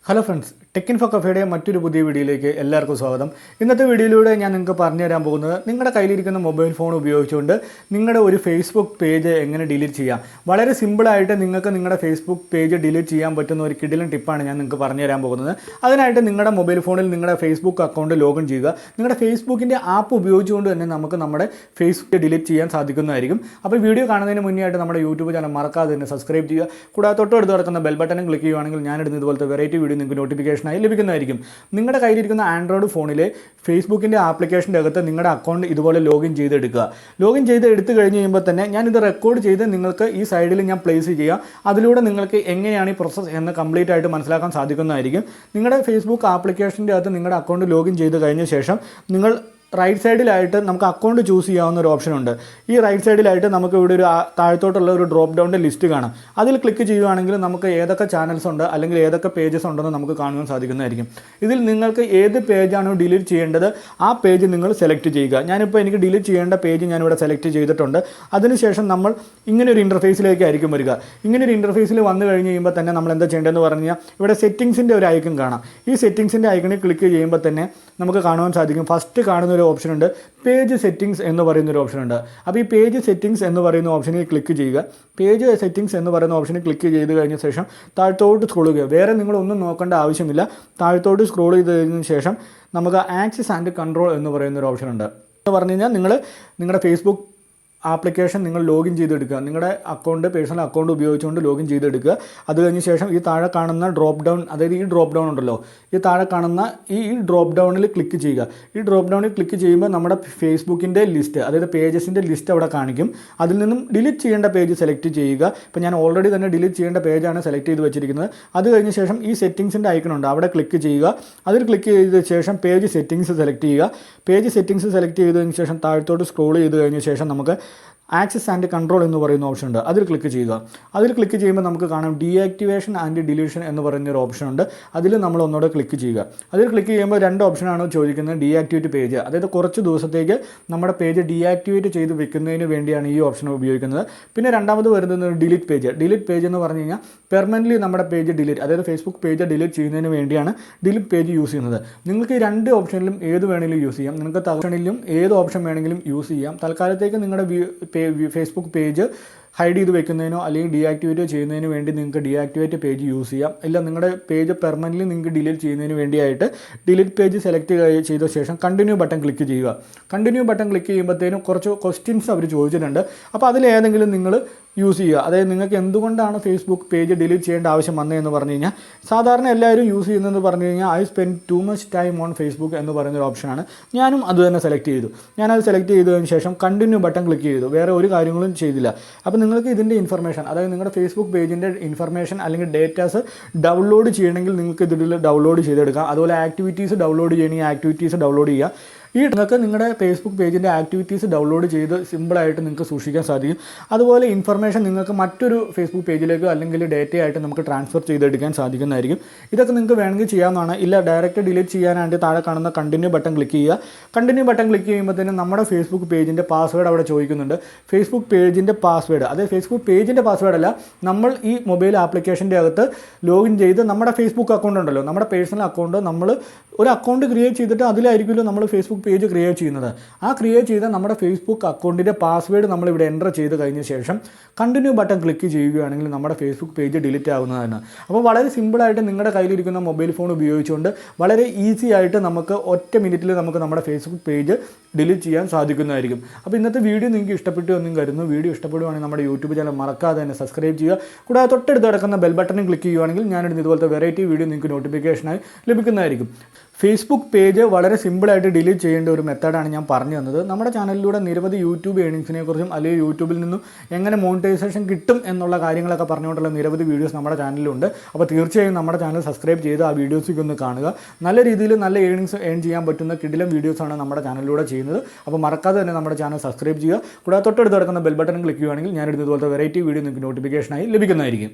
Hello friends, tech info കഫേയുടെ മറ്റൊരു പുതിയ വീഡിയോയിലേക്ക് എല്ലാവർക്കും സ്വാഗതം. ഇന്നത്തെ വീഡിയോയിലൂടെ ഞാൻ നിങ്ങൾക്ക് പറഞ്ഞു തരാൻ പോകുന്നത് നിങ്ങളുടെ കയ്യിലിരിക്കുന്ന മൊബൈൽ ഫോൺ ഉപയോഗിച്ചുകൊണ്ട് നിങ്ങളുടെ ഒരു ഫേസ്ബുക്ക് പേജ് എങ്ങനെ ഡിലീറ്റ് ചെയ്യാം. വളരെ സിമ്പിളായിട്ട് നിങ്ങൾക്ക് നിങ്ങളുടെ ഫേസ്ബുക്ക് പേജ് ഡിലീറ്റ് ചെയ്യാൻ പറ്റുന്ന ഒരു കിടിലൻ ടിപ്പാണ് ഞാൻ നിങ്ങൾക്ക് പറഞ്ഞു തരാൻ പോകുന്നത്. അതിനായിട്ട് നിങ്ങളുടെ മൊബൈൽ ഫോണിൽ നിങ്ങളുടെ ഫേസ്ബുക്ക് അക്കൗണ്ട് ലോഗിൻ ചെയ്യുക. നിങ്ങളുടെ ഫേസ്ബുക്കിൻ്റെ ആപ്പ് ഉപയോഗിച്ചുകൊണ്ട് തന്നെ നമുക്ക് നമ്മുടെ ഫേസ്ബുക്ക് ഡിലീറ്റ് ചെയ്യാൻ സാധിക്കുന്നതായിരിക്കും. അപ്പോൾ വീഡിയോ കാണുന്നതിന് മുന്നേ ആയിട്ട് നമ്മുടെ യൂട്യൂബ് ചാനൽ മറക്കാതെ തന്നെ സബ്സ്ക്രൈബ് ചെയ്യുക. കൂടാതെ തൊട്ടടുത്ത് കിടക്കുന്ന ബെൽ ബട്ടണും ക്ലിക്ക് ചെയ്യുകയാണെങ്കിൽ ഞാനിടുന്ന ഇതുപോലത്തെ വെറൈറ്റി വീഡിയോ നിങ്ങൾക്ക് നോട്ടിഫിക്കേഷനായി ലഭിക്കുന്നതായിരിക്കും. നിങ്ങളുടെ കയ്യിലിരിക്കുന്ന ആൻഡ്രോയിഡ് ഫോണിലെ ഫേസ്ബുക്കിൻ്റെ ആപ്ലിക്കേഷൻ്റെ അകത്ത് നിങ്ങളുടെ അക്കൗണ്ട് ഇതുപോലെ ലോഗിൻ ചെയ്തെടുക്കുക. ലോഗിൻ ചെയ്ത് എടുത്തു കഴിഞ്ഞ് കഴിയുമ്പോൾ തന്നെ ഞാനിത് റെക്കോർഡ് ചെയ്ത് നിങ്ങൾക്ക് ഈ സൈഡിൽ ഞാൻ പ്ലേസ് ചെയ്യാം. അതിലൂടെ നിങ്ങൾക്ക് എങ്ങനെയാണ് ഈ പ്രോസസ്സ് എന്ന് കംപ്ലീറ്റ് ആയിട്ട് മനസ്സിലാക്കാൻ സാധിക്കുന്നതായിരിക്കും. നിങ്ങളുടെ ഫേസ്ബുക്ക് ആപ്ലിക്കേഷൻ്റെ അകത്ത് നിങ്ങളുടെ അക്കൗണ്ട് ലോഗിൻ ചെയ്ത് കഴിഞ്ഞ ശേഷം നിങ്ങൾ റൈറ്റ് സൈഡിലായിട്ട് നമുക്ക് അക്കൗണ്ട് ചൂസ് ചെയ്യാവുന്ന ഒരു ഓപ്ഷൻ ഉണ്ട്. ഈ റൈറ്റ് സൈഡിലായിട്ട് നമുക്ക് ഇവിടെ ഒരു താഴത്തോട്ടുള്ള ഒരു ഡ്രോപ്പ് ഡൗണിൻ്റെ ലിസ്റ്റ് കാണാം. അതിൽ ക്ലിക്ക് ചെയ്യുകയാണെങ്കിൽ നമുക്ക് ഏതൊക്കെ ചാനൽസ് ഉണ്ട് അല്ലെങ്കിൽ ഏതൊക്കെ പേജസ് ഉണ്ടെന്ന് നമുക്ക് കാണുവാൻ സാധിക്കുന്നതായിരിക്കും. ഇതിൽ നിങ്ങൾക്ക് ഏത് പേജാണോ ഡിലീറ്റ് ചെയ്യേണ്ടത് ആ പേജ് നിങ്ങൾ സെലക്ട് ചെയ്യുക. ഞാനിപ്പോൾ എനിക്ക് ഡിലീറ്റ് ചെയ്യേണ്ട പേജ് ഞാനിവിടെ സെലക്ട് ചെയ്തിട്ടുണ്ട്. അതിനുശേഷം നമ്മൾ ഇങ്ങനെ ഒരു ഇൻ്റർഫേസിലേക്കായിരിക്കും വരിക. ഇങ്ങനെ ഒരു ഇൻ്റർഫേസിൽ വന്നു കഴിഞ്ഞ് കഴിയുമ്പോൾ തന്നെ നമ്മൾ എന്താ ചെയ്യേണ്ടതെന്ന് പറഞ്ഞു കഴിഞ്ഞാൽ ഇവിടെ സെറ്റിങ്സിൻ്റെ ഒരു ഐക്കൺ കാണാം. ഈ സെറ്റിങ്സിൻ്റെ ഐക്കണിൽ ക്ലിക്ക് ചെയ്യുമ്പോൾ തന്നെ നമുക്ക് കാണുവാൻ സാധിക്കും. ഫസ്റ്റ് കാണുന്ന ഒരു ഓപ്ഷൻ ഉണ്ട്, പേജ് സെറ്റിംഗ്സ് എന്ന് പറയുന്ന ഒരു ഓപ്ഷൻ ഉണ്ട്. അപ്പോൾ ഈ പേജ് സെറ്റിംഗ്സ് എന്ന് പറയുന്ന ഓപ്ഷനിൽ ക്ലിക്ക് ചെയ്യുക. പേജ് സെറ്റിംഗ്സ് എന്ന് പറയുന്ന ഓപ്ഷനിൽ ക്ലിക്ക് ചെയ്ത് കഴിഞ്ഞ ശേഷം താഴത്തോട്ട് സ്ക്രോൾ ചെയ്യുക. വേറെ നിങ്ങളൊന്നും നോക്കേണ്ട ആവശ്യമില്ല. താഴത്തോട്ട് സ്ക്രോൾ ചെയ്ത് കഴിഞ്ഞ ശേഷം നമുക്ക് ആക്സസ് ആൻഡ് കൺട്രോൾ എന്ന് പറയുന്ന ഒരു ഓപ്ഷൻ ഉണ്ട്. എന്ന് പറഞ്ഞു കഴിഞ്ഞാൽ നിങ്ങളുടെ ഫേസ്ബുക്ക് ആപ്ലിക്കേഷൻ നിങ്ങൾ ലോഗിൻ ചെയ്തെടുക്കുക. നിങ്ങളുടെ അക്കൗണ്ട് പേഴ്സണൽ അക്കൗണ്ട് ഉപയോഗിച്ചുകൊണ്ട് ലോഗിൻ ചെയ്തെടുക്കുക. അത് കഴിഞ്ഞ ശേഷം ഈ താഴെ കാണുന്ന ഡ്രോപ്പ് ഡൗൺ, അതായത് ഈ ഡ്രോപ്പ് ഡൗൺ ഉണ്ടല്ലോ, ഈ താഴെ കാണുന്ന ഈ ഡ്രോപ്പ് ഡൗണിൽ ക്ലിക്ക് ചെയ്യുക. ഈ ഡ്രോപ്പ് ഡൗണിൽ ക്ലിക്ക് ചെയ്യുമ്പോൾ നമ്മുടെ ഫേസ്ബുക്കിൻ്റെ ലിസ്റ്റ്, അതായത് പേജസിൻ്റെ ലിസ്റ്റ് അവിടെ കാണിക്കും. അതിൽ നിന്നും ഡിലീറ്റ് ചെയ്യേണ്ട പേജ് സെലക്ട് ചെയ്യുക. ഇപ്പോൾ ഞാൻ ഓൾറെഡി തന്നെ ഡിലീറ്റ് ചെയ്യേണ്ട പേജാണ് സെലക്ട് ചെയ്ത് വെച്ചിരിക്കുന്നത്. അത് കഴിഞ്ഞ ശേഷം ഈ സെറ്റിങ്സിൻ്റെ ഐക്കൺ ഉണ്ട്, അവിടെ ക്ലിക്ക് ചെയ്യുക. അതിൽ ക്ലിക്ക് ചെയ്ത ശേഷം പേജ് സെറ്റിങ്സ് സെലക്ട് ചെയ്യുക. പേജ് സെറ്റിങ്സ് സെലക്ട് ചെയ്തതിന് ശേഷം താഴത്തോട്ട് സ്ക്രോൾ ചെയ്ത് കഴിഞ്ഞ ശേഷം നമുക്ക് ആക്സസ് ആൻഡ് കൺട്രോൾ എന്ന് പറയുന്ന ഓപ്ഷൻ ഉണ്ട്. അതിൽ ക്ലിക്ക് ചെയ്യുക. അതിൽ ക്ലിക്ക് ചെയ്യുമ്പോൾ നമുക്ക് കാണാം ഡീആക്ടിവേഷൻ ആൻഡ് ഡിലീഷൻ എന്ന് പറയുന്നൊരു ഓപ്ഷൻ ഉണ്ട്. അതിൽ നമ്മൾ ഒന്നുകൂടെ ക്ലിക്ക് ചെയ്യുക. അതിൽ ക്ലിക്ക് ചെയ്യുമ്പോൾ രണ്ട് ഓപ്ഷനാണ് ചോദിക്കുന്നത്. ഡീആക്ടിവേറ്റ് പേജ്, അതായത് കുറച്ച് ദിവസത്തേക്ക് നമ്മുടെ പേജ് ഡീആക്ടിവേറ്റ് ചെയ്ത് വെക്കുന്നതിന് വേണ്ടിയാണ് ഈ ഓപ്ഷൻ ഉപയോഗിക്കുന്നത്. പിന്നെ രണ്ടാമത് വരുന്നത് ഡിലീറ്റ് പേജ്. ഡിലീറ്റ് പേജ് എന്ന് പറഞ്ഞു കഴിഞ്ഞാൽ പെർമനൻ്റ്ലി നമ്മുടെ പേജ് ഡിലീറ്റ്, അതായത് ഫേസ്ബുക്ക് പേജ് ഡിലീറ്റ് ചെയ്യുന്നതിന് വേണ്ടിയാണ് ഡിലീറ്റ് പേജ് യൂസ് ചെയ്യുന്നത്. നിങ്ങൾക്ക് ഈ രണ്ട് ഓപ്ഷനിലും ഏത് വേണമെങ്കിലും യൂസ് ചെയ്യാം. നിങ്ങൾക്ക് ഓപ്ഷനിലും ഏത് ഓപ്ഷൻ വേണമെങ്കിലും യൂസ് ചെയ്യാം. തൽക്കാലത്തേക്ക് നിങ്ങളുടെ ഫേസ്ബുക്ക് പേജ് ഹൈഡ് ചെയ്ത് വെക്കുന്നതിനോ അല്ലെങ്കിൽ ഡീആക്ടിവേറ്റ് ചെയ്യുന്നതിന് വേണ്ടി നിങ്ങൾക്ക് ഡീആക്ടിവേറ്റ് പേജ് യൂസ് ചെയ്യാം. ഇല്ല നിങ്ങളുടെ പേജ് പെർമനൻ്റ്ലി നിങ്ങൾക്ക് ഡിലീറ്റ് ചെയ്യുന്നതിന് വേണ്ടിയായിട്ട് ഡിലീറ്റ് പേജ് സെലക്ട് ചെയ്ത ശേഷം കണ്ടിന്യൂ ബട്ടൺ ക്ലിക്ക് ചെയ്യുക. കണ്ടിന്യൂ ബട്ടൺ ക്ലിക്ക് ചെയ്യുമ്പോഴത്തേനും കുറച്ച് ക്വസ്റ്റ്യൻസ് അവർ ചോദിച്ചിട്ടുണ്ട്. അപ്പോൾ അതിലേതെങ്കിലും നിങ്ങൾ യൂസ് ചെയ്യുക. അതായത് നിങ്ങൾക്ക് എന്തുകൊണ്ടാണ് ഫേസ്ബുക്ക് പേജ് ഡിലീറ്റ് ചെയ്യേണ്ട ആവശ്യം വന്നതെന്ന് പറഞ്ഞു കഴിഞ്ഞാൽ, സാധാരണ എല്ലാവരും യൂസ് ചെയ്യുന്നതെന്ന് പറഞ്ഞു കഴിഞ്ഞാൽ I spend too much time on Facebook എന്ന് പറയുന്നൊരു ഓപ്ഷനാണ്. ഞാനും അത് തന്നെ സെലക്ട് ചെയ്തു. ഞാനത് സെലക്ട് ചെയ്തതിന് ശേഷം കണ്ടിന്യൂ ബട്ടൺ ക്ലിക്ക് ചെയ്തു. വേറെ ഒരു കാര്യങ്ങളും ചെയ്തില്ല. അപ്പോൾ നിങ്ങൾക്ക് ഇതിൻ്റെ ഇൻഫർമേഷൻ, അതായത് നിങ്ങളുടെ ഫേസ്ബുക്ക് പേജിൻ്റെ ഇൻഫർമേഷൻ അല്ലെങ്കിൽ ഡേറ്റാസ് ഡൗൺലോഡ് ചെയ്യണമെങ്കിൽ നിങ്ങൾക്ക് ഇതിൽ ഡൗൺലോഡ് ചെയ്തെടുക്കാം. അതുപോലെ ആക്ടിവിറ്റീസ് ഡൗൺലോഡ് ചെയ്യണമെങ്കിൽ ആക്ടിവിറ്റീസ് ഡൗൺലോഡ് ചെയ്യുക. നിങ്ങൾക്ക് നിങ്ങളുടെ ഫേസ്ബുക്ക് പേജിൻ്റെ ആക്ടിവിറ്റീസ് ഡൗൺലോഡ് ചെയ്ത് സിമ്പിളായിട്ട് നിങ്ങൾക്ക് സൂക്ഷിക്കാൻ സാധിക്കും. അതുപോലെ ഇൻഫർമേഷൻ നിങ്ങൾക്ക് മറ്റൊരു ഫേസ്ബുക്ക് പേജിലേക്കോ അല്ലെങ്കിൽ ഡേറ്റയായിട്ട് നമുക്ക് ട്രാൻസ്ഫർ ചെയ്തെടുക്കാൻ സാധിക്കുന്നതായിരിക്കും. ഇതൊക്കെ നിങ്ങൾക്ക് വേണമെങ്കിൽ ചെയ്യാവുന്നതാണ്. ഇല്ല ഡയറക്റ്റ് ഡിലീറ്റ് ചെയ്യാനായിട്ട് താഴെ കാണുന്ന കണ്ടിന്യൂ ബട്ടൺ ക്ലിക്ക് ചെയ്യുക. കണ്ടിന്യൂ ബട്ടൺ ക്ലിക്ക് ചെയ്യുമ്പോഴത്തേനും നമ്മുടെ ഫേസ്ബുക്ക് പേജിൻ്റെ പാസ്വേഡ് അവിടെ ചോദിക്കുന്നുണ്ട്. ഫേസ്ബുക്ക് പേജിൻ്റെ പാസ്വേഡ്, അതായത് ഫേസ്ബുക്ക് പേജിൻ്റെ പാസ്വേഡ് അല്ല, നമ്മൾ ഈ മൊബൈൽ ആപ്ലിക്കേഷൻ്റെ അകത്ത് ലോഗിൻ ചെയ്ത് നമ്മുടെ ഫേസ്ബുക്ക് അക്കൗണ്ട് ഉണ്ടല്ലോ, നമ്മുടെ പേഴ്സണൽ അക്കൗണ്ട്, നമ്മൾ ഒരു അക്കൗണ്ട് ക്രിയേറ്റ് ചെയ്തിട്ട് അതിലായിരിക്കുമല്ലോ നമ്മൾ ഫേസ്ബുക്ക് പേജ് ക്രിയേറ്റ് ചെയ്യുന്നത്. ആ ക്രിയേറ്റ് ചെയ്ത നമ്മുടെ ഫേസ്ബുക്ക് അക്കൗണ്ടിൻ്റെ പാസ്വേഡ് നമ്മളിവിടെ എൻ്റർ ചെയ്ത് കഴിഞ്ഞ ശേഷം കണ്ടിന്യൂ ബട്ടൺ ക്ലിക്ക് ചെയ്യുകയാണെങ്കിൽ നമ്മുടെ ഫേസ്ബുക്ക് പേജ് ഡിലീറ്റ് ആവുന്നതാണ്. അപ്പോൾ വളരെ സിമ്പിളായിട്ട് നിങ്ങളുടെ കയ്യിലിരിക്കുന്ന മൊബൈൽ ഫോൺ ഉപയോഗിച്ചുകൊണ്ട് വളരെ ഈസി ആയിട്ട് നമുക്ക് ഒറ്റ മിനിറ്റിൽ നമുക്ക് നമ്മുടെ ഫേസ്ബുക്ക് പേജ് ഡിലീറ്റ് ചെയ്യാൻ സാധിക്കുന്നതായിരിക്കും. അപ്പോൾ ഇന്നത്തെ വീഡിയോ നിങ്ങൾക്ക് ഇഷ്ടപ്പെട്ടു എന്നും കരുതുന്നു. വീഡിയോ ഇഷ്ടപ്പെടുവാണെങ്കിൽ നമ്മുടെ യൂട്യൂബ് ചാനൽ മറക്കാതെ തന്നെ സബ്സ്ക്രൈബ് ചെയ്യുക. കൂടാതെ തൊട്ടടുത്ത് കിടക്കുന്ന ബെൽ ബട്ടണിൽ ക്ലിക്ക് ചെയ്യുകയാണെങ്കിൽ ഞാനിടുന്ന ഇതുപോലത്തെ വെറൈറ്റി വീഡിയോ നിങ്ങൾക്ക് നോട്ടിഫിക്കേഷനായി ലഭിക്കുന്നതായിരിക്കും. ഫേസ്ബുക്ക് പേജ് വളരെ സിമ്പിളായിട്ട് ഡിലീറ്റ് ചെയ്യേണ്ട ഒരു മെത്തേഡാണ് ഞാൻ പറഞ്ഞു തന്നത്. നമ്മുടെ ചാനലിലൂടെ നിരവധി യൂട്യൂബ് ഏണിങ്സിനെ കുറിച്ചും അല്ലെങ്കിൽ യൂട്യൂബിൽ നിന്നും എങ്ങനെ മോണിറ്റൈസേഷൻ കിട്ടും എന്നുള്ള കാര്യങ്ങളൊക്കെ പറഞ്ഞുകൊണ്ടുള്ള നിരവധി വീഡിയോസ് നമ്മുടെ ചാനലിലുണ്ട്. അപ്പോൾ തീർച്ചയായും നമ്മുടെ ചാനൽ സബ്സ്ക്രൈബ് ചെയ്ത് ആ വീഡിയോസൊക്കെ ഒന്ന് കാണുക. നല്ല രീതിയിൽ നല്ല ഏണിങ്സ് ഏൺ ചെയ്യാൻ പറ്റുന്ന കിടിലം വീഡിയോസാണ് നമ്മുടെ ചാനലിലൂടെ ചെയ്യുന്നത്. അപ്പോൾ മറക്കാതെ തന്നെ നമ്മുടെ ചാനൽ സബ്സ്ക്രൈബ് ചെയ്യുക. കൂടാതെ തൊട്ടടുത്ത് കിടക്കുന്ന ബെൽ ബട്ടൺ ക്ലിക്ക് ചെയ്യുകയാണെങ്കിൽ ഞാനിടുന്ന ഇതുപോലത്തെ വെറൈറ്റി വീഡിയോ നിങ്ങൾക്ക് നോട്ടിഫിക്കേഷനായി ലഭിക്കുന്നതായിരിക്കും.